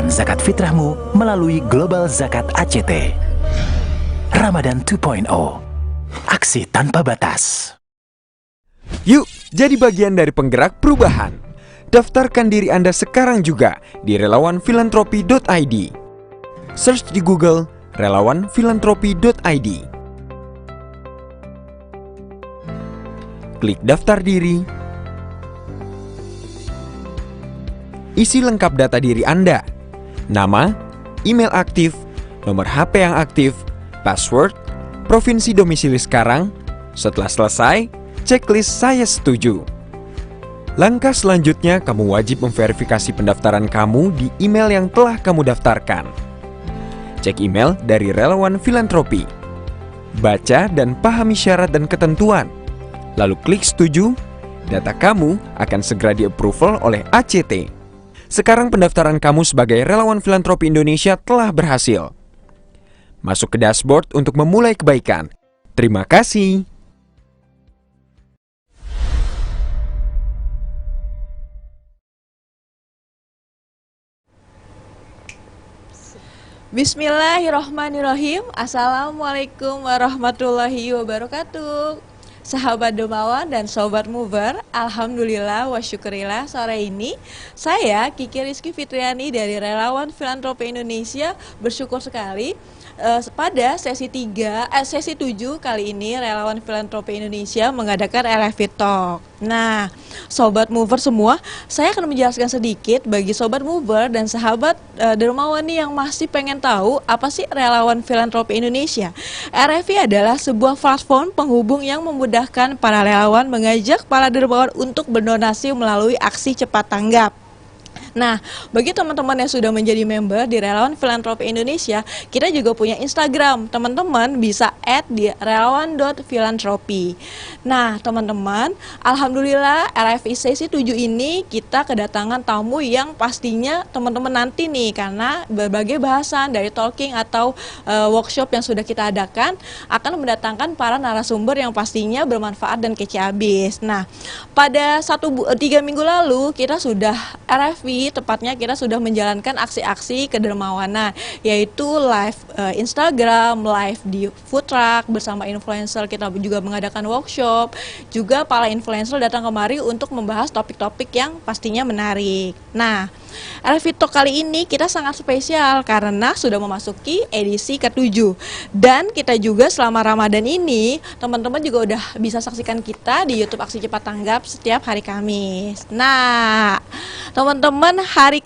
Salurkan zakat fitrahmu melalui Global Zakat ACT. Ramadan 2.0. Aksi tanpa batas. Yuk, jadi bagian dari penggerak perubahan. Daftarkan diri Anda sekarang juga di relawanfilantropi.id. Search di Google relawanfilantropi.id. Klik daftar diri. Isi lengkap data diri Anda. Nama, email aktif, nomor HP yang aktif, password, provinsi domisili sekarang. Setelah selesai, checklist saya setuju. Langkah selanjutnya, kamu wajib memverifikasi pendaftaran kamu di email yang telah kamu daftarkan. Cek email dari Relawan Filantropi. Baca dan pahami syarat dan ketentuan. Lalu klik setuju, data kamu akan segera di-approval oleh ACT. Sekarang pendaftaran kamu sebagai Relawan Filantropi Indonesia telah berhasil. Masuk ke dashboard untuk memulai kebaikan. Terima kasih. Bismillahirrohmanirrohim. Assalamualaikum warahmatullahi wabarakatuh. Sahabat Dermawan dan Sobat Mover, alhamdulillah wa syukurillah, sore ini saya Kiki Rizky Fitriani dari Relawan Filantropi Indonesia bersyukur sekali pada sesi 7 kali ini Relawan Filantropi Indonesia mengadakan LFV Talk. Nah, Sobat Mover semua, saya akan menjelaskan sedikit bagi Sobat Mover dan sahabat Dermawan nih yang masih pengen tahu apa sih Relawan Filantropi Indonesia. RFI adalah sebuah platform penghubung yang memudahkan para relawan mengajak para dermawan untuk berdonasi melalui aksi cepat tanggap. Nah, bagi teman-teman yang sudah menjadi member di Relawan Filantropi Indonesia, kita juga punya Instagram. Teman-teman bisa add di relawan.filantropi. Nah, teman-teman, alhamdulillah RFI sesi 7 ini kita kedatangan tamu yang pastinya teman-teman nanti nih, karena berbagai bahasan dari talking atau workshop yang sudah kita adakan akan mendatangkan para narasumber yang pastinya bermanfaat dan kece abis. Nah, pada 3 minggu lalu kita sudah RFI, tepatnya kita sudah menjalankan aksi-aksi kedermawanan, yaitu live Instagram, live di food truck bersama influencer. Kita juga mengadakan workshop, juga para influencer datang kemari untuk membahas topik-topik yang pastinya menarik. Nah, RFI Talk kali ini kita sangat spesial karena sudah memasuki edisi ke-7. Dan kita juga selama Ramadan ini, teman-teman juga udah bisa saksikan kita di YouTube Aksi Cepat Tanggap setiap hari Kamis. Nah, teman-teman, hari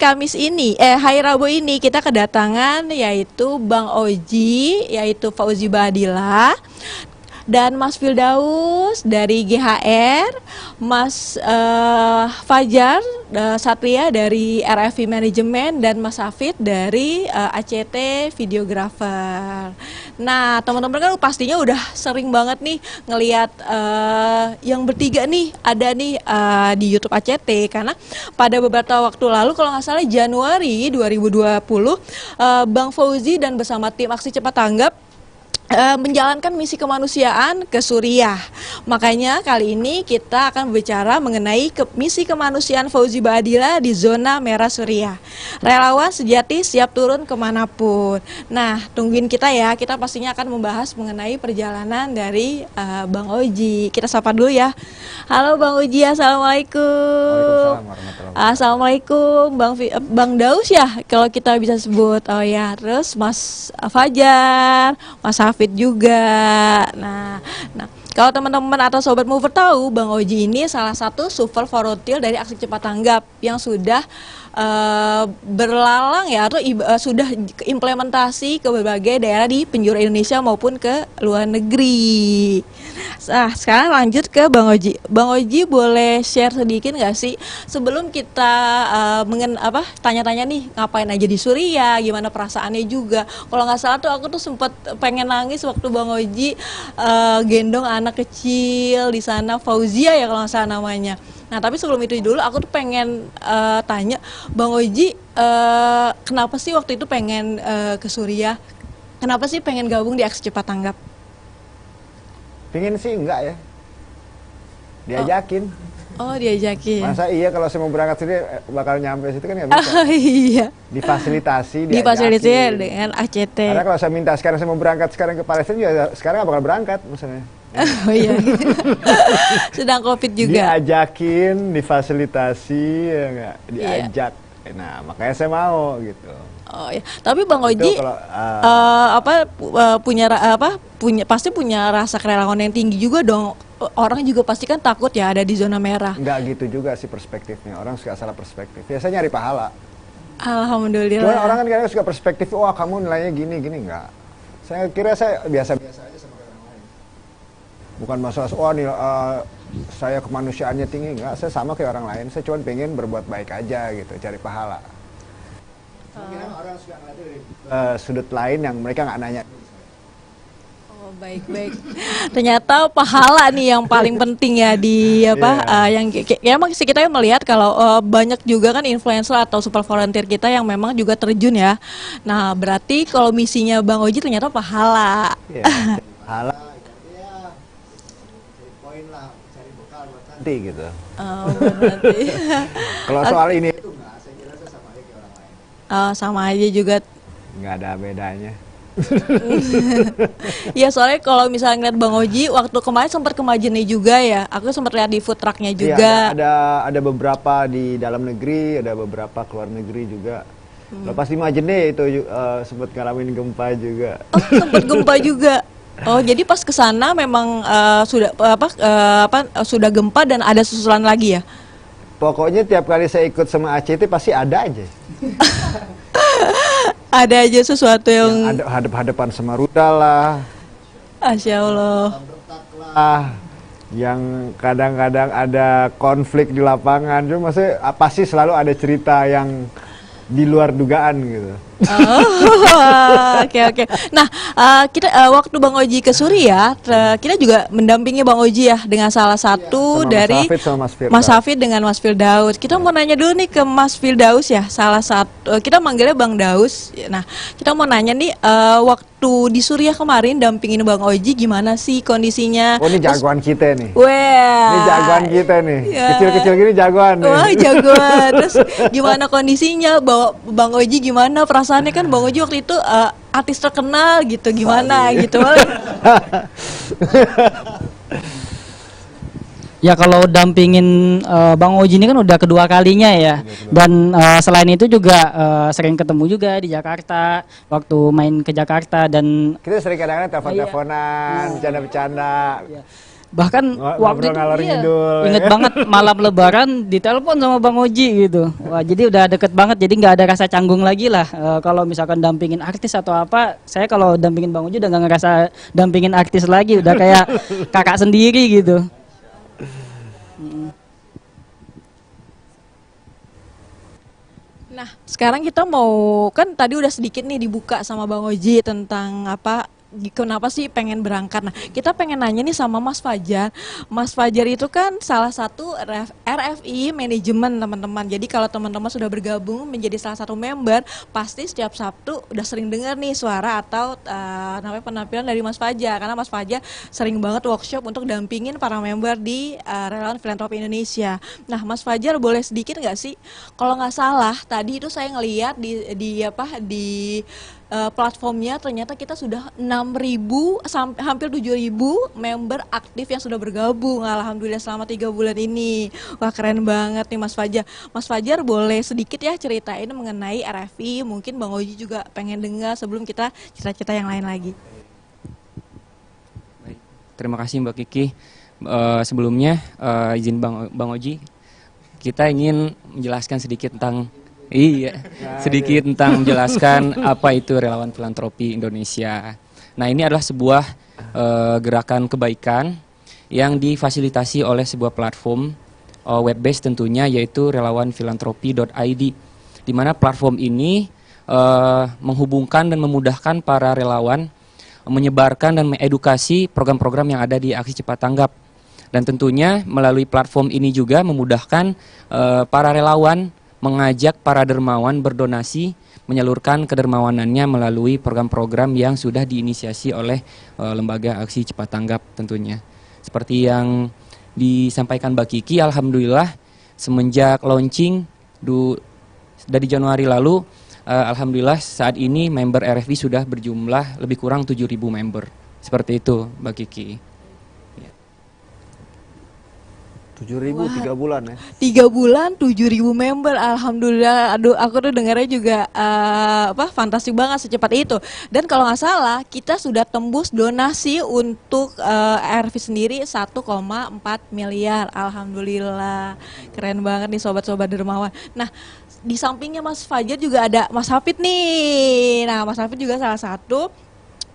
Rabu ini kita kedatangan yaitu Bang Oji, yaitu Fauzi Badila, dan Mas Firdaus dari GHR, Mas Fajar Satria dari RFI Manajemen, dan Mas Hafid dari ACT Videographer. Nah, teman-teman kan pastinya udah sering banget nih ngelihat yang bertiga nih ada nih di YouTube ACT, karena pada beberapa waktu lalu, kalau nggak salah Januari 2020, Bang Fauzi dan bersama tim Aksi Cepat Tanggap menjalankan misi kemanusiaan ke Suriah. Makanya kali ini kita akan berbicara mengenai misi kemanusiaan Fauzi Badila di zona merah Suriah. Relawan sejati siap turun kemanapun. Nah, tungguin kita ya, kita pastinya akan membahas mengenai perjalanan dari Bang Oji. Kita sapa dulu ya. Halo Bang Oji, assalamualaikum. Waalaikumsalam warahmatullahi wabarakatuh. Assalamualaikum Bang Daus ya, kalau kita bisa sebut. Oh ya, terus Mas Fajar, Mas Hafid juga. Nah, kalau teman-teman atau Sobat Mover tahu, Bang Oji ini salah satu super volunteer dari Aksi Cepat Tanggap yang sudah berlalang ya, atau sudah implementasi ke berbagai daerah di penjuru Indonesia maupun ke luar negeri. Nah, sekarang lanjut ke Bang Oji. Bang Oji boleh share sedikit nggak sih sebelum kita tanya-tanya nih ngapain aja di Suriah, gimana perasaannya juga. Kalau nggak salah tuh aku tuh sempat pengen nangis waktu Bang Oji gendong anak kecil di sana, Fauzia ya kalau nggak salah namanya. Nah, tapi sebelum itu dulu aku tuh pengen tanya Bang Oji, kenapa sih waktu itu pengen ke Suriah? Kenapa sih pengen gabung di Aksi Cepat Tanggap? Pingin sih enggak ya, diajakin. Oh, diajakin. Masa iya kalau saya mau berangkat sendiri bakal nyampe situ kan nggak bisa. Oh, iya. Difasilitasi, Difasilitasi diajakin. dengan ACT. Karena kalau saya minta sekarang saya mau berangkat sekarang ke Palestina juga sekarang nggak bakal berangkat misalnya. Oh iya. Sedang COVID juga. Diajakin, difasilitasi, ya nggak? Iya. Diajak. Nah makanya saya mau gitu. Oh ya, tapi Bang Itu Oji kalau, punya pasti punya rasa kerelawanan yang tinggi juga dong. Orang juga pasti kan takut ya ada di zona merah. nggak gitu juga sih perspektifnya. Orang suka salah perspektif. Biasanya nyari pahala. Alhamdulillah. Cuman orang kan kadang suka perspektif, wah kamu nilainya gini nggak. Saya kira saya biasa-biasa aja sama orang lain. Bukan masalah, wah nih saya kemanusiaannya tinggi, nggak. Saya sama kayak orang lain. Saya cuma pengen berbuat baik aja gitu, cari pahala. Mungkin orang suka ngeliat dari sudut lain yang mereka nggak nanya. Oh, baik-baik. Ternyata pahala nih yang paling penting ya di yang emang sih kita melihat kalau banyak juga kan influencer atau super volunteer kita yang memang juga terjun ya. Nah, berarti kalau misinya Bang Oji ternyata pahala. Iya, cari pahala, ya, cari poin lah, cari bekal buat nanti gitu. Oh, berarti. Kalau soal ini itu nggak, saya kira saya sama aja kayak orang lain. Sama aja juga. Nggak ada bedanya. Ya soalnya kalau misalnya ngeliat Bang Oji waktu kemarin sempat ke Majene juga ya. Aku sempat lihat di food trucknya juga. Iya, ada beberapa di dalam negeri, ada beberapa keluar negeri juga. Lepas di Majene itu sempat ngalamin gempa juga. Oh, sempat gempa juga. Oh, jadi pas ke sana memang sudah gempa dan ada susulan lagi ya. Pokoknya tiap kali saya ikut sama ACT pasti ada aja. Ada aja sesuatu yang ada hadap-hadapan sama rudal lah. Masya Allah. Lah, yang kadang-kadang ada konflik di lapangan. Cuma maksudnya pasti selalu ada cerita yang di luar dugaan gitu. Oh, oke. Nah, kita waktu Bang Oji ke Suriah, kita juga mendampingi Bang Oji ya dengan salah satu Sama dari Mas Hafid sama Mas Firdaus. Mas Hafid dengan Mas Firdaus. Kita mau nanya dulu nih ke Mas Firdaus ya, salah satu kita manggilnya Bang Daus. Nah, kita mau nanya nih waktu di Suriah kemarin dampingin Bang Oji gimana sih kondisinya? Oh, ini jagoan kita nih. Wah. Ini jagoan kita nih. Ya. Kecil-kecil gini jagoan nih. Wah, jagoan. Terus gimana kondisinya? Bawa Bang Oji gimana perasaannya, kan Bang Oji waktu itu artis terkenal gitu, gimana gitu. Ya kalau dampingin Bang Oji ini kan udah kedua kalinya ya. Dan selain itu juga sering ketemu juga di Jakarta waktu main ke Jakarta, dan Kita sering kadang-kadang telepon-teleponan, bercanda-bercanda. bahkan waktu itu ngalor ngidul, inget banget malam Lebaran ditelepon sama Bang Oji gitu. Wah, jadi udah deket banget, jadi nggak ada rasa canggung lagi lah. Kalau misalkan dampingin artis atau apa, saya kalau dampingin Bang Oji udah nggak ngerasa dampingin artis lagi, udah kayak kakak sendiri gitu. Nah, sekarang kita mau, kan tadi udah sedikit nih dibuka sama Bang Oji tentang kenapa sih pengen berangkat. Nah, kita pengen nanya nih sama Mas Fajar. Mas Fajar itu kan salah satu RFI manajemen, teman-teman. Jadi kalau teman-teman sudah bergabung menjadi salah satu member, pasti setiap Sabtu udah sering dengar nih suara atau namanya penampilan dari Mas Fajar. Karena Mas Fajar sering banget workshop untuk dampingin para member di Relawan Filantropi Indonesia. Nah, Mas Fajar boleh sedikit nggak sih? Kalau nggak salah, tadi itu saya ngeliat di platformnya ternyata kita sudah 6.000 sampai hampir 7.000 member aktif yang sudah bergabung. Alhamdulillah selama 3 bulan ini. Wah, keren banget nih Mas Fajar. Mas Fajar boleh sedikit ya ceritain mengenai RFI, mungkin Bang Oji juga pengen dengar sebelum kita cerita-cerita yang lain lagi. Baik, terima kasih Mbak Kiki. Sebelumnya izin Bang Oji, kita ingin menjelaskan sedikit tentang sedikit tentang menjelaskan apa itu Relawan Filantropi Indonesia. Nah, ini adalah sebuah gerakan kebaikan yang difasilitasi oleh sebuah platform web-based tentunya, yaitu relawanfilantropi.id, di mana platform ini menghubungkan dan memudahkan para relawan menyebarkan dan mengedukasi program-program yang ada di Aksi Cepat Tanggap. Dan tentunya melalui platform ini juga memudahkan para relawan mengajak para dermawan berdonasi, menyalurkan kedermawanannya melalui program-program yang sudah diinisiasi oleh Lembaga Aksi Cepat Tanggap tentunya. Seperti yang disampaikan Mbak Kiki, alhamdulillah semenjak launching dari Januari lalu, alhamdulillah saat ini member RFI sudah berjumlah lebih kurang 7.000 member. Seperti itu Mbak Kiki. 7.000 3 bulan ya. 3 bulan 7.000 member, alhamdulillah. Aduh, aku tuh dengarnya juga fantastik banget secepat itu. Dan kalau nggak salah kita sudah tembus donasi untuk RV sendiri 1,4 miliar. Alhamdulillah, keren banget nih sobat-sobat dermawan. Nah, di sampingnya Mas Fajar juga ada Mas Hafid nih. Nah, Mas Hafid juga salah satu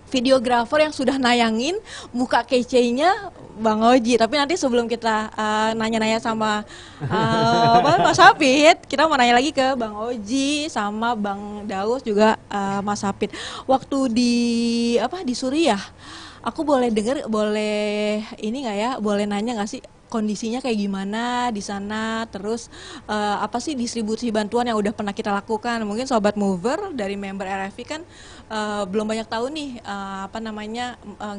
videografer yang sudah nayangin muka kece-nya Bang Oji. Tapi nanti sebelum kita nanya-nanya sama Mas Hafid, kita mau nanya lagi ke Bang Oji sama Bang Daus juga Mas Hafid. Waktu di Suriah, aku boleh dengar, boleh ini nggak ya? Boleh nanya nggak sih kondisinya kayak gimana di sana? Terus apa sih distribusi bantuan yang udah pernah kita lakukan? Mungkin Sobat Mover dari member RFI kan belum banyak tahu nih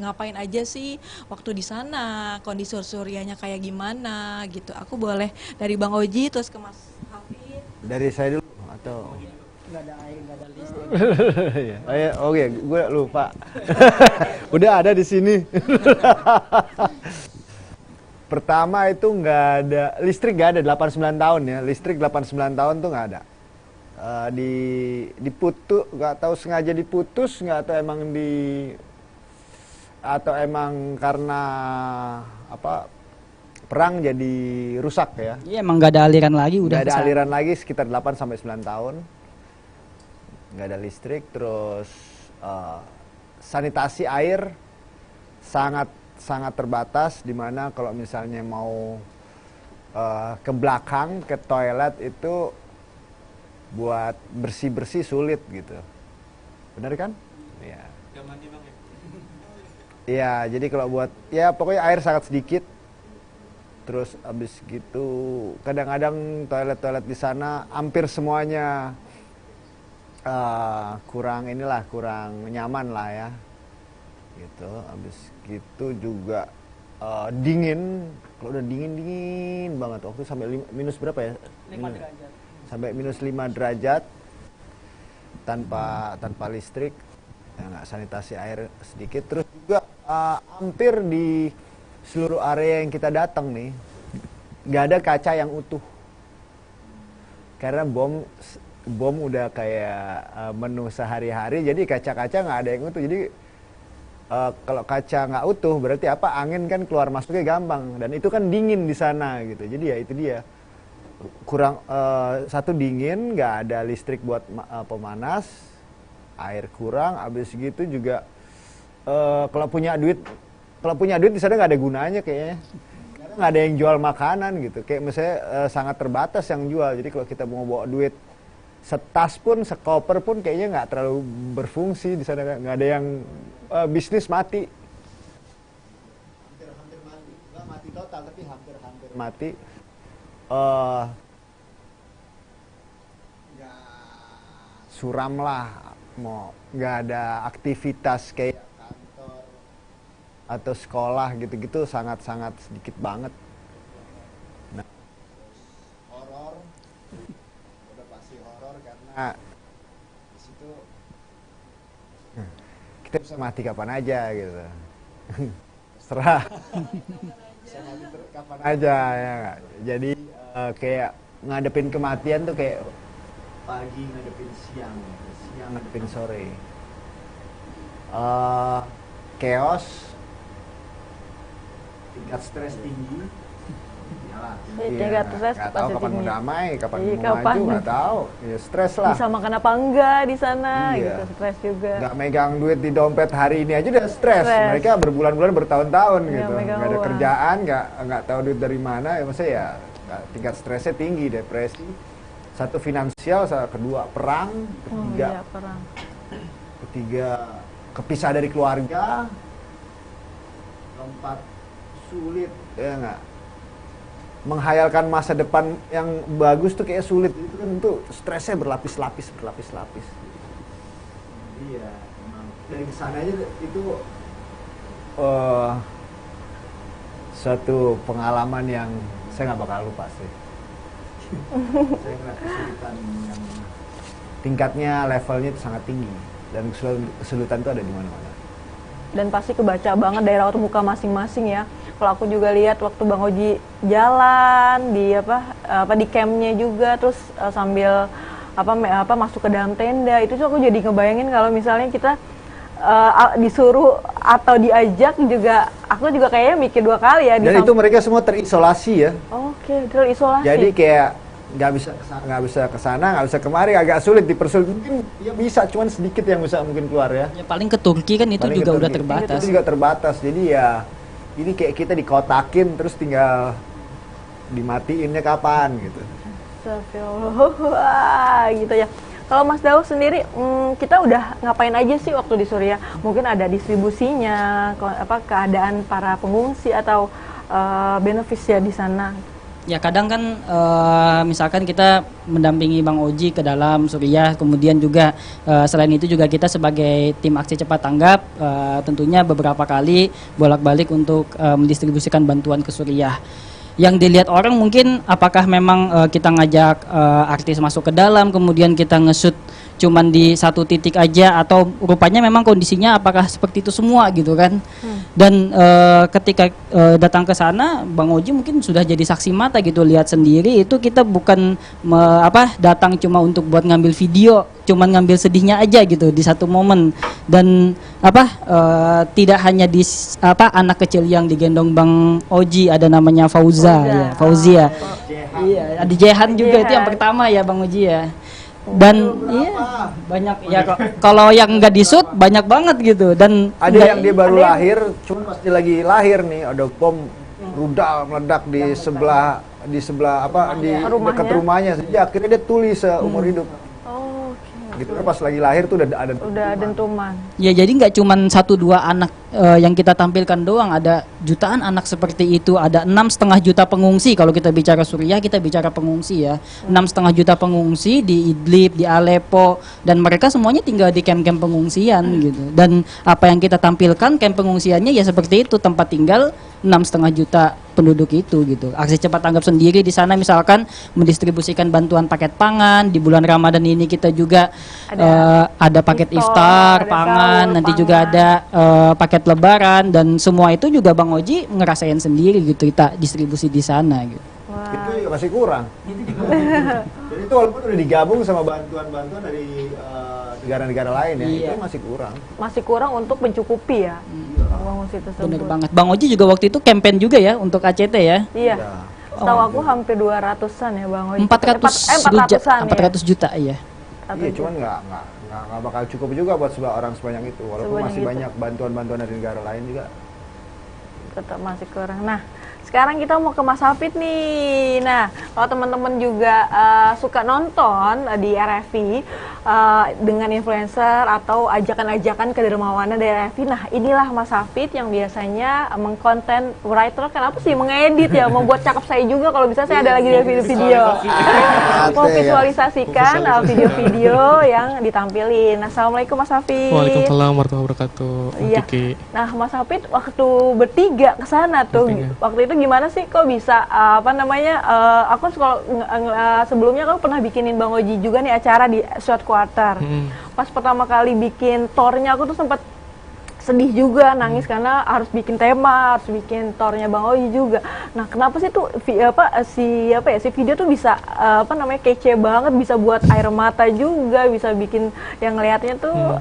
ngapain aja sih waktu di sana, kondisi Suriahnya kayak gimana gitu. Aku boleh dari Bang Oji terus ke Mas Hafid. Dari saya dulu atau Nggak ada air, nggak ada listrik. Oke, gue lupa. Udah ada di sini. Pertama itu nggak ada listrik, nggak ada 89 tahun ya. Listrik 89 tahun tuh nggak ada. Diputus, nggak tahu sengaja diputus, nggak tahu emang atau emang karena perang jadi rusak ya. Iya, emang nggak ada aliran lagi, udah. Nggak ada aliran lagi sekitar 8 sampai 9 tahun. Nggak ada listrik, terus sanitasi air sangat terbatas, dimana kalau misalnya mau ke belakang ke toilet itu buat bersih sulit gitu, benar kan? Iya. Iya, jadi kalau buat ya pokoknya air sangat sedikit. Terus abis gitu kadang-kadang toilet di sana hampir semuanya kurang nyaman lah ya. Gitu, habis gitu juga dingin. Kalau udah dingin banget waktu sampai minus berapa ya? 5 derajat. Sampai minus 5 derajat tanpa listrik, ya nggak sanitasi air sedikit. Terus juga hampir di seluruh area yang kita datang nih nggak ada kaca yang utuh karena bom udah kayak menu sehari-hari, jadi kaca-kaca nggak ada yang utuh. Jadi kalau kaca nggak utuh berarti apa, angin kan keluar masuknya gampang, dan itu kan dingin di sana gitu. Jadi ya itu dia kurang, satu dingin, nggak ada listrik buat pemanas, air kurang, habis gitu juga kalau punya duit di sana nggak ada gunanya kayaknya, karena nggak ada yang jual makanan gitu. Kayak misalnya sangat terbatas yang jual. Jadi kalau kita mau bawa duit setas pun, sekoper pun kayaknya nggak terlalu berfungsi di sana. Nggak ada yang bisnis mati. Hampir mati, nggak mati total tapi hampir mati. Suram lah, mau nggak ada aktivitas kayak kantor atau sekolah gitu-gitu, sangat sedikit banget. Nah, horor, udah pasti horor karena di situ kita bisa mati kapan aja gitu. Serah. Bisa mati kapan aja ya nggak? Jadi kayak ngadepin kematian tuh kayak pagi ngadepin siang ngadepin sore. Chaos, tingkat stres tinggi. Tingkat stres nggak tahu pasti kapan mau tinggi. damai, kapan Iya, mau kapan? maju, nggak tahu. Ya stres lah. Bisa makan apa enggak di sana Iya. gitu, stres juga. Nggak megang duit di dompet hari ini aja udah stres. Stres. Mereka berbulan-bulan, bertahun-tahun Iya, gitu. megang Nggak ada uang. kerjaan, nggak tahu duit dari mana. Ya maksudnya ya tingkat stresnya tinggi, depresi. Satu finansial, kedua perang, Iya, perang. ketiga kepisah dari keluarga, keempat sulit ya nggak, menghayalkan masa depan yang bagus tuh kayak sulit. Itu kan tuh stresnya berlapis-lapis. Iya, emang dari sana aja itu suatu pengalaman yang saya nggak bakal lupa sih. Saya ngeliat kesulitan yang tingkatnya, levelnya itu sangat tinggi, dan kesulitan itu ada di mana-mana. Dan pasti kebaca banget dari raut muka masing-masing ya. Kalau aku juga lihat waktu Bang Oji jalan di di campnya juga, terus sambil masuk ke dalam tenda, itu tuh aku jadi ngebayangin kalau misalnya kita disuruh atau diajak juga, aku juga kayaknya mikir 2 kali ya. Dan itu mereka semua terisolasi ya. Oke, terisolasi. Jadi kayak nggak bisa kesana, nggak bisa kemari, agak sulit, dipersulit. Mungkin ya bisa, cuman sedikit yang bisa mungkin keluar ya. Ya paling ke Turki kan itu Paling juga ke udah Turki. terbatas. Itu juga terbatas. Jadi ya ini kayak kita dikotakin terus tinggal dimatiinnya kapan gitu. Astagfirullah, gitu ya. Kalau Mas Daus sendiri, kita udah ngapain aja sih waktu di Suriah? Mungkin ada distribusinya, keadaan para pengungsi atau benefits ya di sana. Ya kadang kan misalkan kita mendampingi Bang Oji ke dalam Suriah, kemudian juga selain itu juga kita sebagai tim aksi cepat tanggap tentunya beberapa kali bolak-balik untuk mendistribusikan bantuan ke Suriah. Yang dilihat orang mungkin apakah memang kita ngajak artis masuk ke dalam, kemudian kita nge-shoot cuman di satu titik aja, atau rupanya memang kondisinya apakah seperti itu semua gitu kan. Dan ketika datang ke sana Bang Oji mungkin sudah jadi saksi mata gitu, lihat sendiri itu kita bukan datang cuma untuk buat ngambil video, cuman ngambil sedihnya aja gitu di satu momen. Dan tidak hanya di anak kecil yang digendong Bang Oji, ada namanya Fauzia. Iya, ada Jehan juga, itu yang pertama ya Bang Oji ya. Dan iya banyak ya, kalau yang nggak disut banyak banget gitu. Dan ada yang dia baru lahir, cuma pas dia lagi lahir nih ada bom rudal meledak di sebelah di dekat rumahnya. Jadi akhirnya dia tuli seumur hidup. Gitu kan, pas lagi lahir tuh udah dentuman. Ya jadi nggak cuma 1-2 anak yang kita tampilkan doang, ada jutaan anak seperti itu. Ada 6,5 juta pengungsi, kalau kita bicara Suriah kita bicara pengungsi ya. 6,5 juta pengungsi di Idlib, di Aleppo, dan mereka semuanya tinggal di camp-camp pengungsian gitu. Dan apa yang kita tampilkan camp pengungsiannya ya seperti itu, tempat tinggal 6,5 juta penduduk itu gitu. Aksi cepat tanggap sendiri di sana misalkan mendistribusikan bantuan paket pangan. Di bulan Ramadan ini kita juga ada paket iftar, pangan, nanti juga ada paket lebaran, dan semua itu juga Bang Oji ngerasain sendiri gitu, kita distribusi di sana gitu. Itu juga masih kurang. Jadi itu walaupun udah digabung sama bantuan-bantuan dari negara-negara lain ya, itu masih kurang. Masih kurang untuk mencukupi ya pengungsi tersebut. Bener banget. Bang Oji juga waktu itu campaign juga ya untuk ACT ya. Iya. Setahu aku hampir 200-an ya Bang Oji. 400 juta iya. Iya, cuman nggak bakal cukup juga buat orang sebanyak itu, walaupun masih banyak bantuan-bantuan dari negara lain juga. Tetap masih kurang. Nah, sekarang kita mau ke Mas Hafid nih. Nah, kalau teman-teman juga suka nonton di RFI dengan influencer atau ajakan-ajakan kedermawanan dari RFI, nah inilah Mas Hafid yang biasanya mengkonten writer, kenapa sih mengedit ya, membuat cakep saya juga kalau bisa saya ada lagi video-video. Memvisualisasikan video-video yang ditampilin. Assalamualaikum Mas Hafid. Waalaikumsalam warahmatullahi wabarakatuh. Iya. Nah, Mas Hafid waktu bertiga ke sana tuh, waktu itu gimana sih kok bisa aku sebelumnya kan pernah bikinin Bang Oji juga nih acara di Short Quarter. Pas pertama kali bikin tornya aku tuh sempat sedih juga, nangis karena harus bikin tema, harus bikin tornya Bang Oji juga. Nah, kenapa sih tuh si video tuh bisa kece banget, bisa buat air mata juga, bisa bikin yang ngelihatnya tuh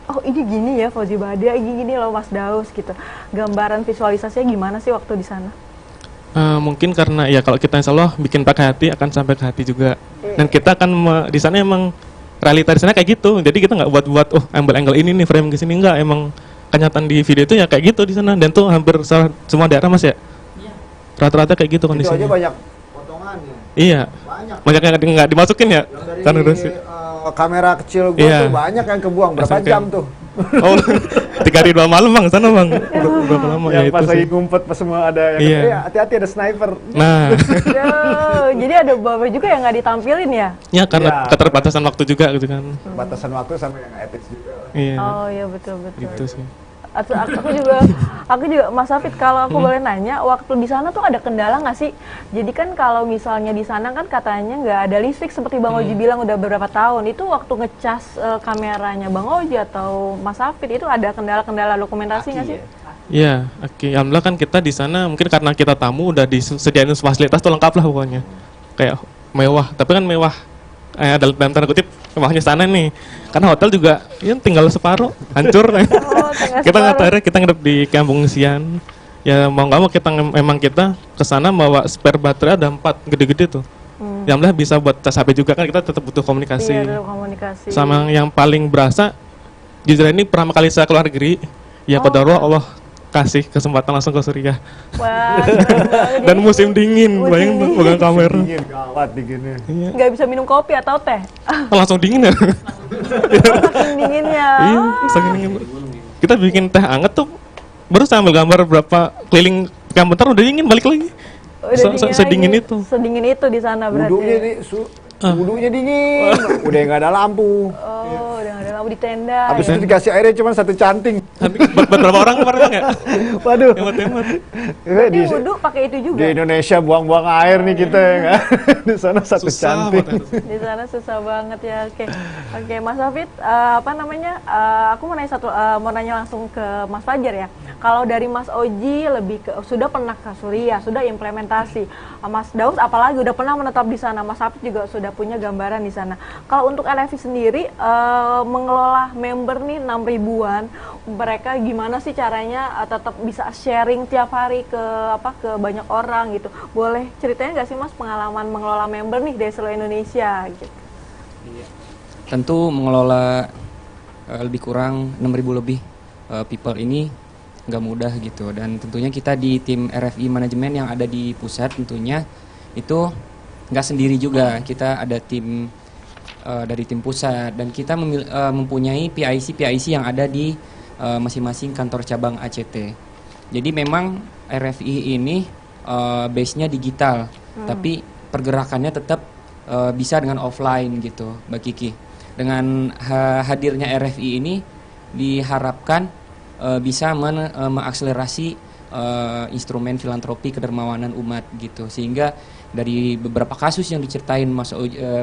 oh ini gini ya Fauzi Badia, gini loh Mas Daus gitu. Gambaran visualisasinya gimana sih waktu di sana? Mungkin karena ya kalau kita insya Allah bikin pakai hati akan sampai ke hati juga. Dan kita akan di sana emang realita di sana kayak gitu. Jadi kita nggak buat angle ini nih, frame ke sini, enggak. Emang kenyataan di video itu ya kayak gitu di sana. Dan tuh hampir semua daerah Mas ya. Rata-rata kayak gitu kondisinya. Itu aja banyak potongannya. Iya. Banyak yang nggak dimasukin ya. Karena kamera kecil gua tuh banyak yang kebuang, berapa jam tuh? Oh, 3 hari 2 malam Bang, sana Bang. Berapa lama ya itu pas sih. lagi ngumpet, pas semua ada yang hati-hati ada sniper. Nah. Jadi ada beberapa juga yang nggak ditampilin ya? Ya karena keterbatasan waktu juga gitu kan. Batasan waktu sama yang epic juga. Iya. Oh iya betul. Gitu sih. Aku juga Mas Hafid, kalau aku boleh nanya, waktu di sana tuh ada kendala nggak sih? Jadi kan kalau misalnya di sana kan katanya nggak ada listrik seperti Bang Oji bilang udah beberapa tahun. Itu waktu ngecas kameranya Bang Oji atau Mas Hafid itu ada kendala-kendala dokumentasi nggak sih? Iya, oke. Alhamdulillah kan kita di sana mungkin karena kita tamu udah disediain fasilitas tuh lengkap lah pokoknya. Kayak mewah, tapi kan mewah dalam tanda kutip mewahnya sana nih. Karena hotel juga ya tinggal separuh, hancur. Kita nggak tahu, kita nginep di kampung Sian. Ya mau nggak mau kita ke sana bawa spare baterai ada 4 gede-gede tuh. Ya alhamdulillah bisa buat cas HP juga, kan kita tetap butuh komunikasi. Iya, tetap komunikasi. Sama yang paling berasa, jujur ini pertama kali saya keluar negeri, ya qadarullah Allah kasih kesempatan langsung ke Suriah. Wah, keren banget. Dan musim dingin, bayangin tuh pegang kamera. Dingin, gawat dinginnya. Nggak bisa minum kopi atau teh? Langsung dingin ya. Saking dinginnya. Iya, saking dingin. Kita bikin teh anget tuh, baru saya ambil gambar berapa keliling kamar, bentar udah dingin, balik lagi. Sedingin lagi. itu. Sedingin itu di sana berarti. Wudhunya dingin, udah nggak ada lampu. Oh, udah nggak ada lampu di tenda. Habis ya. itu dikasih airnya cuma 1 canting. Buat berapa orang kemarin Bang, ya? Waduh. Hemat-hemat. Berarti wudhu pakai itu juga. Di Indonesia buang-buang air nih kita ya kan. Di sana 1 canting. Di sana susah banget ya. Oke, Mas Hafid, aku mau nanya langsung ke Mas Fajar ya. Kalau dari Mas Oji lebih ke sudah pernah ke Suriah, sudah implementasi. Mas Daus apalagi udah pernah menetap di sana. Mas Hafid juga sudah punya gambaran di sana. Kalau untuk LFI sendiri mengelola member nih 6 ribuan, mereka gimana sih caranya tetap bisa sharing tiap hari ke banyak orang gitu. Boleh ceritanya nggak sih Mas pengalaman mengelola member nih dari seluruh Indonesia gitu? Tentu mengelola lebih kurang 6.000 lebih people ini nggak mudah gitu, dan tentunya kita di tim RFI manajemen yang ada di pusat tentunya itu nggak sendiri juga, kita ada tim dari tim pusat, dan kita mempunyai PIC yang ada di masing-masing kantor cabang ACT. Jadi memang RFI ini base-nya digital, tapi pergerakannya tetap bisa dengan offline gitu, Mbak Kiki. Dengan hadirnya RFI ini diharapkan bisa mengakselerasi instrumen filantropi kedermawanan umat gitu, sehingga dari beberapa kasus yang diceritain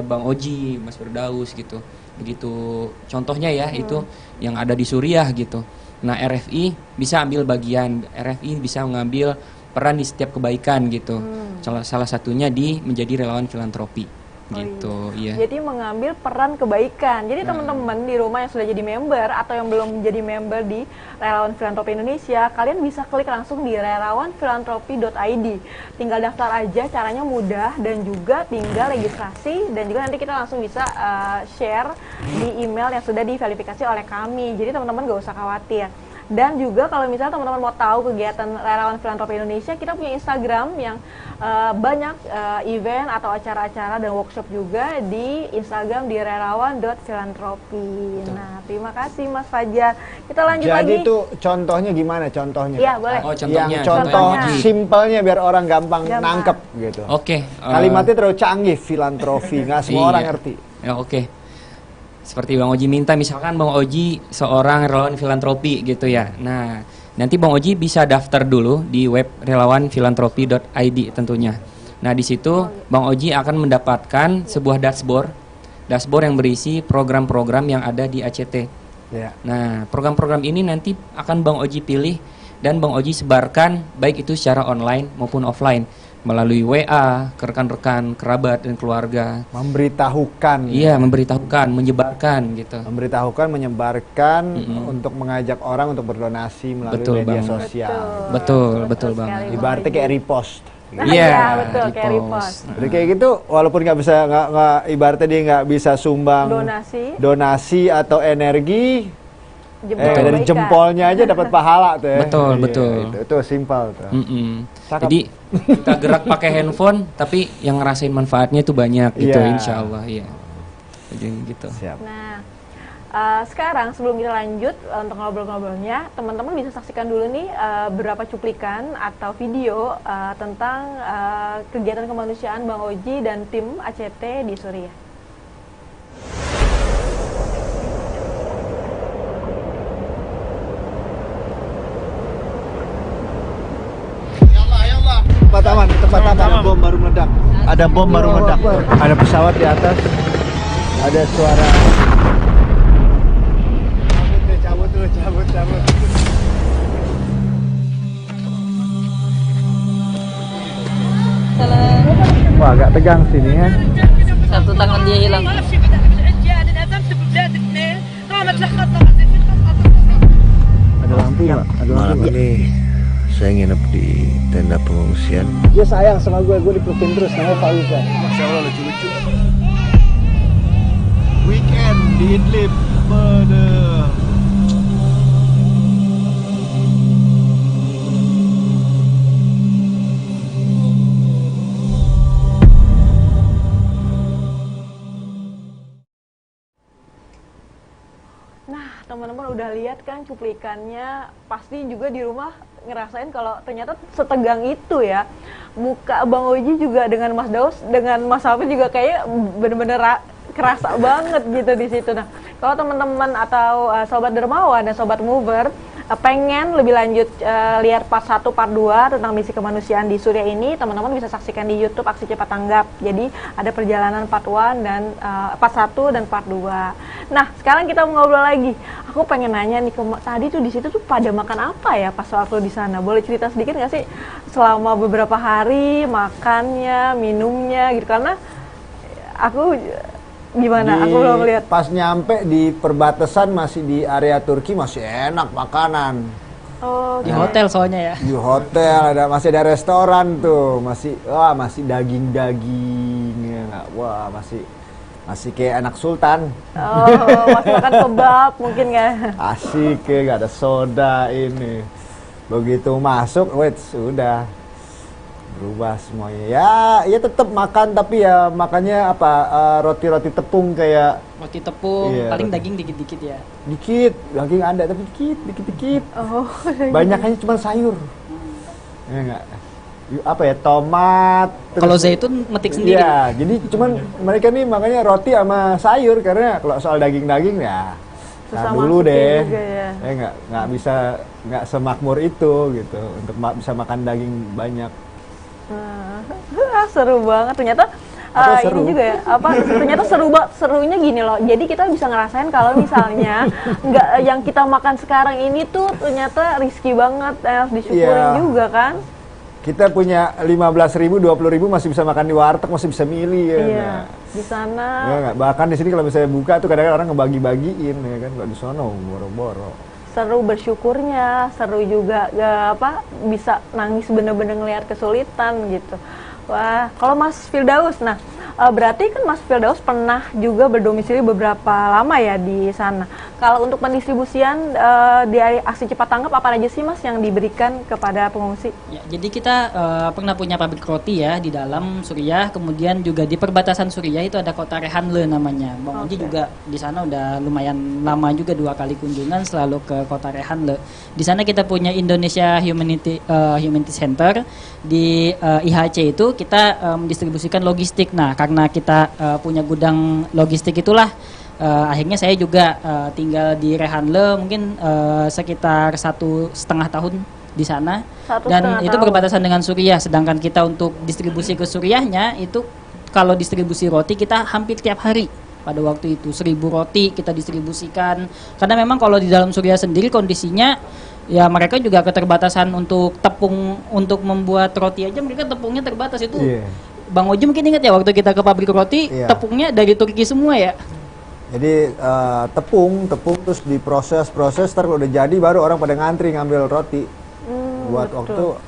Bang Oji, Mas Firdaus gitu, begitu contohnya ya itu yang ada di Suriah gitu. Nah RFI bisa ambil bagian, RFI bisa mengambil peran di setiap kebaikan gitu. Salah satunya di menjadi relawan filantropi. Gitu, iya. Jadi mengambil peran kebaikan. Jadi teman-teman di rumah yang sudah jadi member atau yang belum menjadi member di Relawan Filantropi Indonesia, kalian bisa klik langsung di relawanfilantropi.id. Tinggal daftar aja, caranya mudah, dan juga tinggal registrasi, dan juga nanti kita langsung bisa share di email yang sudah diverifikasi oleh kami. Jadi teman-teman gak usah khawatir. Dan juga kalau misalnya teman-teman mau tahu kegiatan Relawan Filantropi Indonesia, kita punya Instagram yang banyak event atau acara-acara dan workshop juga di Instagram di relawan.filantropi. Nah, terima kasih Mas Fajar. Kita lanjut lagi. Jadi itu contohnya gimana contohnya? Iya, boleh. Oh, contohnya. Yang contoh Contohnya. simpelnya biar orang gampang nangkep gitu. Oke. Kalimatnya terlalu canggih, filantropi, nggak semua orang ngerti. Ya, oke. Seperti Bang Oji minta, misalkan Bang Oji seorang relawan filantropi gitu ya. Nah, nanti Bang Oji bisa daftar dulu di web relawanfilantropi.id tentunya. Nah, di situ Bang Oji akan mendapatkan sebuah dashboard yang berisi program-program yang ada di ACT. Ya. Nah, program-program ini nanti akan Bang Oji pilih dan Bang Oji sebarkan baik itu secara online maupun offline, melalui WA ke rekan-rekan, kerabat dan keluarga. Memberitahukan. Iya, memberitahukan, menyebarkan gitu. Memberitahukan, menyebarkan untuk mengajak orang untuk berdonasi melalui media sosial. Betul banget. Ibaratnya kayak repost. Iya, betul, kayak repost. Jadi kayak gitu, walaupun nggak bisa, nggak ibaratnya dia nggak bisa sumbang donasi atau energi, dari jempolnya aja dapat pahala tuh ya. Betul. Itu simpel tuh. Jadi kita gerak pakai handphone, tapi yang ngerasain manfaatnya itu banyak gitu, insya Allah ya. Jadi gitu. Siap. Nah, sekarang sebelum kita lanjut untuk ngobrol-ngobrolnya, teman-teman bisa saksikan dulu nih beberapa cuplikan atau video tentang kegiatan kemanusiaan Bang Oji dan tim ACT di Suriah. tempat apa? Ada bom baru meledak. Ada bom baru meledak. Ada pesawat di atas. Ada suara. Cabut dulu, cabut. Wah, agak tegang sini ya. Satu tangan dia hilang. Ada lampu nggak? Ada Malam lampu nggak? ini saya nginep di tenda pengungsian. Dia sayang sama gue dipelukин terus namanya Fauza. Masya Allah lucu-lucu. Weekend di Idlib. Nah, teman-teman udah lihat kan cuplikannya, pasti juga di rumah ngerasain kalau ternyata setegang itu ya. Muka Bang Oji juga dengan Mas Daus, dengan Mas Hafid juga kayak bener-bener kerasa banget gitu di situ. Nah, kalau teman-teman atau Sobat Dermawan dan Sobat Mover pengen lebih lanjut lihat part 1, part 2 tentang misi kemanusiaan di Suriah ini, teman-teman bisa saksikan di YouTube Aksi Cepat Tanggap. Jadi ada perjalanan part 1 dan part 1 dan part 2. Nah, sekarang kita mau ngobrol lagi. Aku pengen nanya nih, tadi tuh di situ tuh pada makan apa ya pas waktu di sana? Boleh cerita sedikit nggak sih selama beberapa hari makannya, minumnya gitu? Karena aku gimana? Aku belum lihat. Pas nyampe di perbatasan masih di area Turki masih enak makanan. Oh, Di hotel soalnya ya. Di hotel masih ada restoran tuh, masih daging-daging ya nggak? Wah, masih kayak anak sultan. Oh, masih makan kebab mungkin ya. Asik ya, nggak ada soda ini. Begitu masuk, wait, sudah berubah semuanya. Ya tetap makan tapi ya makannya apa roti-roti tepung kayak Roti tepung, Iya, paling roti. daging dikit-dikit ya. dikit, daging ada tapi dikit. Oh, Banyakannya cuma sayur. Ya enggak. Apa ya, tomat. Kalau zaitun metik sendiri. Iya, jadi cuman mereka nih makanya roti sama sayur karena kalau soal daging-daging ya Susah dulu masukin deh. juga ya. Nggak bisa nggak semakmur itu gitu untuk bisa makan daging banyak. Seru banget ternyata. Seru? Ini juga ya, ternyata serunya gini loh. Jadi kita bisa ngerasain kalau misalnya nggak yang kita makan sekarang ini tuh ternyata risky banget, harus disyukurin Iya. juga kan. Kita punya 15.000, 20.000 masih bisa makan di warteg, masih bisa milih ya. Iya, Nah, di sana. ya nggak? Bahkan di sini kalau misalnya buka tuh kadang-kadang orang ngebagi-bagiin ya kan, kalau di sono boro-boro. Seru bersyukurnya, seru juga bisa nangis bener-bener ngelihat kesulitan gitu. Wah, kalau Mas Firdaus, nah berarti kan Mas Firdaus pernah juga berdomisili beberapa lama ya di sana. Kalau untuk pendistribusian di Aksi Cepat Tanggap apa aja sih Mas yang diberikan kepada pengungsi? Ya, jadi kita pernah punya pabrik roti ya di dalam Suriah, kemudian juga di perbatasan Suriah itu ada kota Rehanle namanya. Bang Oji juga di sana udah lumayan lama juga 2 kali kunjungan selalu ke kota Rehanle. Di sana kita punya Indonesia Humanity Center. Di IHC itu kita mendistribusikan logistik. Nah, karena kita punya gudang logistik itulah akhirnya saya juga tinggal di Rehanle mungkin sekitar 1,5 tahun di sana, dan itu berbatasan dengan Suriah. Sedangkan kita untuk distribusi ke Suriahnya itu kalau distribusi roti kita hampir tiap hari. Pada waktu itu 1.000 roti kita distribusikan, karena memang kalau di dalam Suriah sendiri kondisinya ya mereka juga keterbatasan untuk tepung, untuk membuat roti aja mereka tepungnya terbatas itu. Bang Oji mungkin ingat ya waktu kita ke pabrik roti, tepungnya dari Turki semua ya. Jadi tepung terus diproses, ntar kalau udah jadi baru orang pada ngantri ngambil roti buat waktu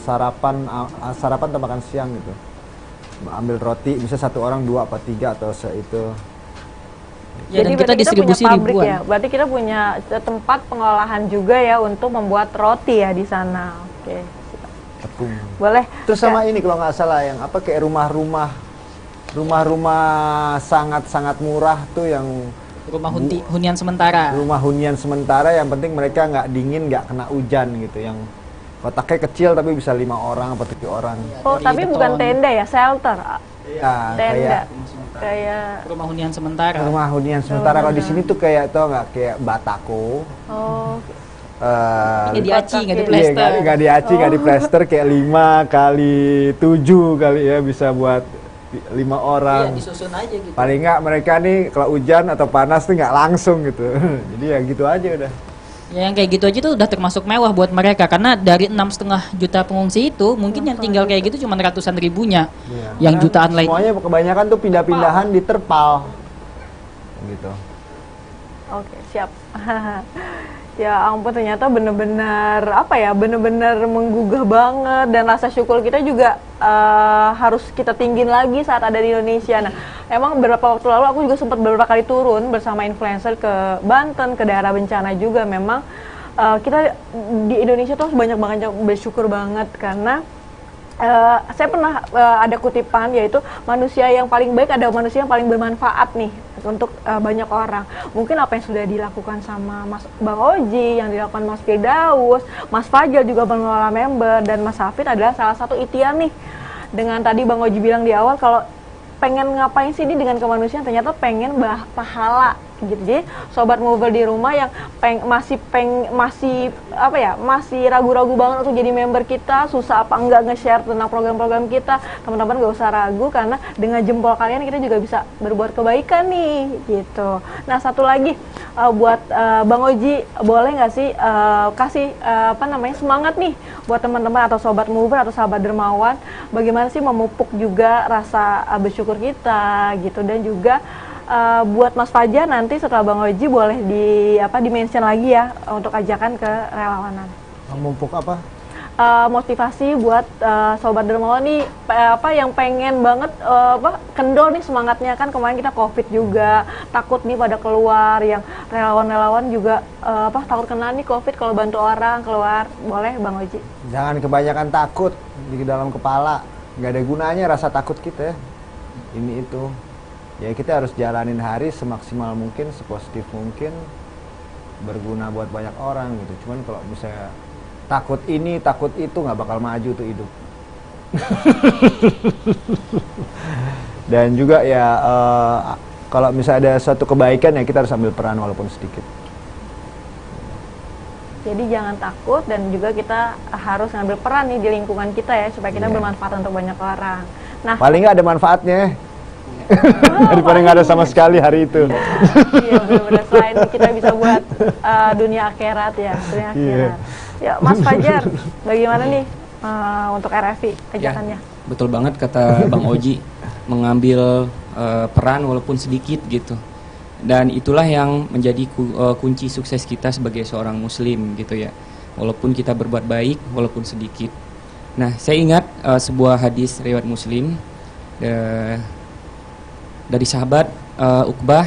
sarapan atau makan siang gitu. Ambil roti bisa 1 orang 2 apa 3 atau itu. Ya, jadi dan kita distribusi punya pabrik ribuan. ya. Berarti kita punya tempat pengolahan juga ya untuk membuat roti ya di sana. Oke. Tepung. Boleh. Terus sama ini kalau nggak salah yang apa kayak rumah-rumah sangat murah tuh yang rumah hunian sementara. Rumah hunian sementara yang penting mereka nggak dingin, nggak kena hujan gitu. Yang kotaknya kecil tapi bisa 5 orang atau 7 orang. Oh, tapi bukan tenda ya, shelter. Iya, tenda. Kayak rumah hunian sementara. Rumah hunian sementara. Kalau di sini tuh kayak tau nggak kayak batako. Oh. Nggak diaci, nggak di Iya, plester. nggak diaci, nggak di plester, kayak 5 kali 7 kali ya, bisa buat 5 orang. Iya, disusun aja gitu. Paling nggak mereka nih kalau hujan atau panas tuh nggak langsung gitu. Jadi ya gitu aja udah. Ya, yang kayak gitu aja tuh udah termasuk mewah buat mereka, karena dari 6,5 juta pengungsi itu mungkin yang tinggal kayak gitu cuma ratusan ribunya. Yang Dan jutaan lain. semuanya kebanyakan tuh pindah-pindahan di terpal. Gitu. Oke, siap. Ya ampun, ternyata bener-bener apa ya, bener-bener menggugah banget, dan rasa syukur kita juga harus kita tinggin lagi saat ada di Indonesia. Nah, emang beberapa waktu lalu aku juga sempat beberapa kali turun bersama influencer ke Banten, ke daerah bencana juga. Memang kita di Indonesia tuh harus banyak banget bersyukur banget, karena saya pernah ada kutipan, yaitu manusia yang paling baik adalah manusia yang paling bermanfaat nih untuk banyak orang. Mungkin apa yang sudah dilakukan sama Bang Oji, yang dilakukan Mas Firdaus, Mas Fajar juga pengelola member, dan Mas Hafid adalah salah satu itian nih. Dengan tadi Bang Oji bilang di awal kalau pengen ngapain sih ini dengan kemanusiaan, ternyata pengen pahala gitu. Jadi sobat mover di rumah yang masih ragu-ragu banget untuk jadi member kita, susah apa enggak nge-share tentang program-program kita, teman-teman gak usah ragu, karena dengan jempol kalian kita juga bisa berbuat kebaikan nih gitu. Nah, satu lagi buat Bang Oji, boleh nggak sih kasih semangat nih buat teman-teman atau sobat mover atau sahabat dermawan, bagaimana sih memupuk juga rasa bersyukur kita gitu, dan juga buat Mas Fajar nanti setelah Bang Oji boleh di-mention lagi ya untuk ajakan ke relawanan. Memupuk apa? Motivasi buat sobat dermawan nih yang pengen banget kendor nih semangatnya, kan kemarin kita Covid juga, takut nih pada keluar, yang relawan-relawan juga takut kena nih Covid kalau bantu orang keluar. Boleh Bang Oji? Jangan kebanyakan takut di dalam kepala, nggak ada gunanya rasa takut kita. Ini itu. Ya kita harus jalanin hari semaksimal mungkin, sepositif mungkin, berguna buat banyak orang gitu. Cuman kalau misalnya takut ini, takut itu, nggak bakal maju tuh hidup. Dan juga ya kalau misalnya ada suatu kebaikan ya kita harus ambil peran walaupun sedikit. Jadi jangan takut, dan juga kita harus ngambil peran nih di lingkungan kita ya, supaya kita bermanfaat untuk banyak orang. Nah, paling nggak ada manfaatnya. Daripada nggak ada sama sekali hari itu. Iya, benar-benar, selain kita bisa buat dunia akhirat ya, dunia akhirat. Ya, Mas Fajar, bagaimana nih untuk RFI ajakannya? Ya, betul banget kata Bang Oji, mengambil peran walaupun sedikit gitu. Dan itulah yang menjadi kunci sukses kita sebagai seorang muslim gitu ya. Walaupun kita berbuat baik walaupun sedikit. Nah, saya ingat sebuah hadis riwayat Muslim dari sahabat Uqbah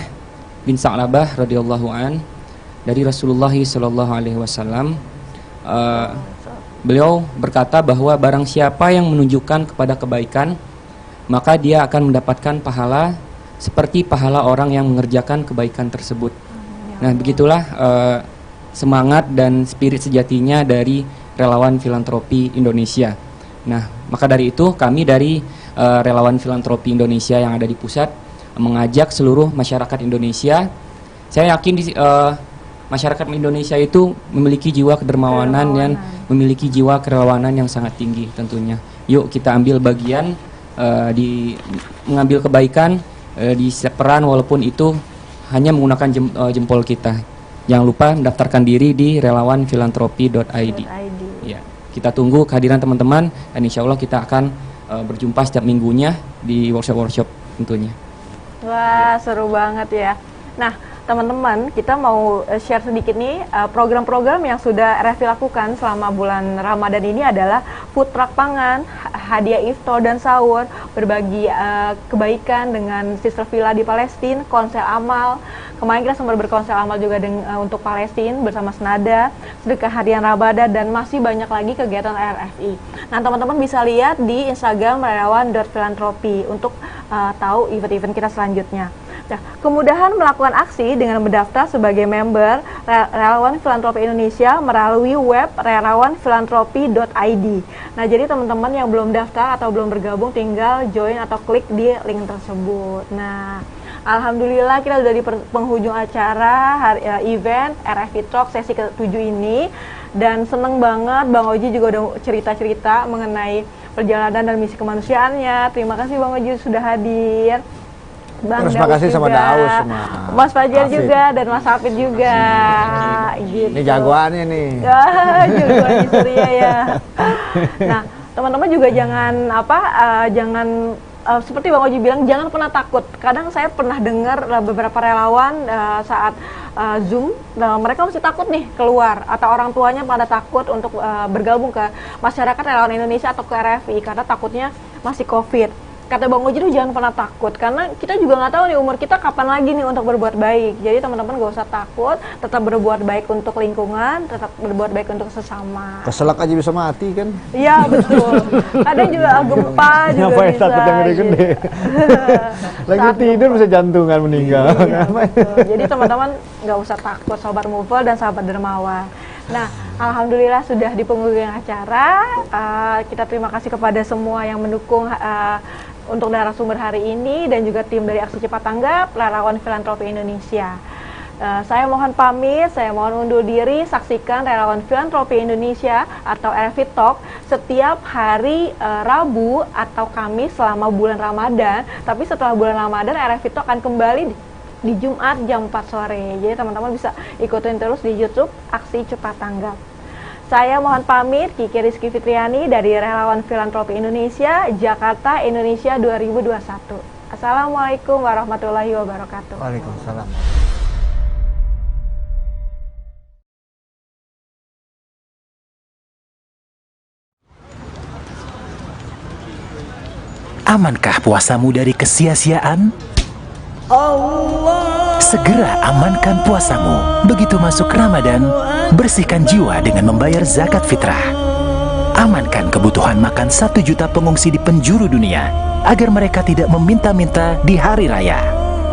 bin Sa'labah radhiyallahu an, dari Rasulullah sallallahu alaihi wasallam. Beliau berkata bahwa barang siapa yang menunjukkan kepada kebaikan, maka dia akan mendapatkan pahala seperti pahala orang yang mengerjakan kebaikan tersebut. Nah, begitulah semangat dan spirit sejatinya dari relawan filantropi Indonesia. Nah, maka dari itu kami dari relawan filantropi Indonesia yang ada di pusat mengajak seluruh masyarakat Indonesia. Saya yakin masyarakat Indonesia itu memiliki jiwa kedermawanan dan memiliki jiwa kerelawanan yang sangat tinggi tentunya. Yuk kita ambil bagian di mengambil kebaikan di peran, walaupun itu hanya menggunakan jempol kita. Jangan lupa mendaftarkan diri di relawanfilantropi.id. Ya, kita tunggu kehadiran teman-teman, dan insya Allah kita akan berjumpa setiap minggunya di workshop-workshop tentunya. Wah, seru banget ya. Nah, teman-teman, kita mau share sedikit nih program-program yang sudah RFI lakukan selama bulan Ramadan ini adalah food truck pangan, hadiah iftar dan sahur, berbagi kebaikan dengan Sister Villa di Palestina, konsel amal. Kemarin kita sempat berkonsel amal juga untuk Palestina bersama Senada, sedekah harian Ramadan, dan masih banyak lagi kegiatan RFI. Nah, teman-teman bisa lihat di Instagram relawan.filantropi untuk tahu event-event kita selanjutnya. Nah, kemudahan melakukan aksi dengan mendaftar sebagai member Relawan Filantropi Indonesia melalui web relawanfilantropi.id. Nah, jadi teman-teman yang belum daftar atau belum bergabung tinggal join atau klik di link tersebut. Nah, Alhamdulillah kita udah di penghujung acara event RFI Talk sesi ke-7 ini. Dan seneng banget Bang Oji juga udah cerita-cerita mengenai perjalanan dan misi kemanusiaannya. Terima kasih Bang Oji sudah hadir. Bang Terima kasih sama Daus, sama Mas Fajar Hafid juga dan Mas Hafid juga. Gitu. Ini jagoannya nih. Jagoan di Surya ya. Nah, teman-teman juga jangan seperti Bang Oji bilang, jangan pernah takut. Kadang saya pernah dengar beberapa relawan saat Zoom, mereka masih takut nih keluar, atau orang tuanya pada takut untuk bergabung ke masyarakat relawan Indonesia atau ke RFI karena takutnya masih COVID. Kata Bang Oji tuh jangan pernah takut, karena kita juga nggak tahu nih umur kita kapan lagi nih untuk berbuat baik. Jadi teman-teman gak usah takut, tetap berbuat baik untuk lingkungan, tetap berbuat baik untuk sesama. Keselak aja bisa mati kan? Iya betul. Kadang juga gempa juga Ngapain bisa. takut yang gede-gede? Lagi tidur bisa jantungan meninggal. Iya, betul. Jadi teman-teman nggak usah takut, Sobat Mover dan sahabat Dermawan. Nah, alhamdulillah sudah di penghujung acara. Kita terima kasih kepada semua yang mendukung untuk narasumber hari ini dan juga tim dari Aksi Cepat Tanggap, Relawan Filantropi Indonesia. Saya mohon pamit, saya mohon undur diri. Saksikan Relawan Filantropi Indonesia atau RFI Talk setiap hari Rabu atau Kamis selama bulan Ramadan. Tapi setelah bulan Ramadan, RFI Talk akan kembali di Jumat jam 4 sore. Jadi teman-teman bisa ikutin terus di YouTube Aksi Cepat Tanggap. Saya mohon pamit, Kiki Rizky Fitriani dari Relawan Filantropi Indonesia, Jakarta, Indonesia 2021. Assalamualaikum warahmatullahi wabarakatuh. Waalaikumsalam. Amankah puasamu dari kesia-siaan? Segera amankan puasamu. Begitu masuk Ramadan, bersihkan jiwa dengan membayar zakat fitrah. Amankan kebutuhan makan 1 juta pengungsi di penjuru dunia, agar mereka tidak meminta-minta di hari raya.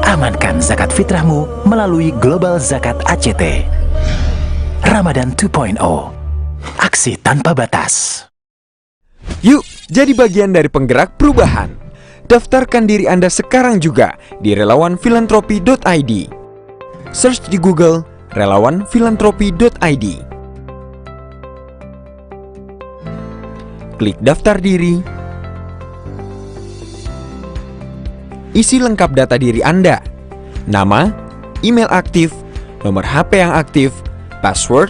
Amankan zakat fitrahmu melalui Global Zakat ACT. Ramadan 2.0. Aksi tanpa batas. Yuk, jadi bagian dari penggerak perubahan. Daftarkan diri Anda sekarang juga di relawanfilantropi.id. Search di Google relawanfilantropi.id. Klik daftar diri. Isi lengkap data diri Anda. Nama, email aktif, nomor HP yang aktif, password,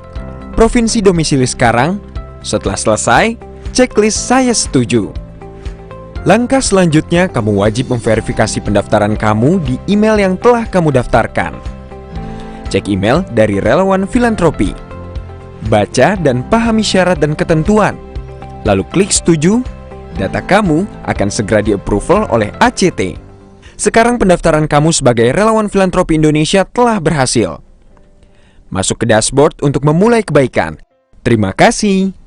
provinsi domisili sekarang. Setelah selesai, checklist saya setuju. Langkah selanjutnya, kamu wajib memverifikasi pendaftaran kamu di email yang telah kamu daftarkan. Cek email dari Relawan Filantropi. Baca dan pahami syarat dan ketentuan. Lalu klik setuju, data kamu akan segera di-approval oleh ACT. Sekarang pendaftaran kamu sebagai Relawan Filantropi Indonesia telah berhasil. Masuk ke dashboard untuk memulai kebaikan. Terima kasih.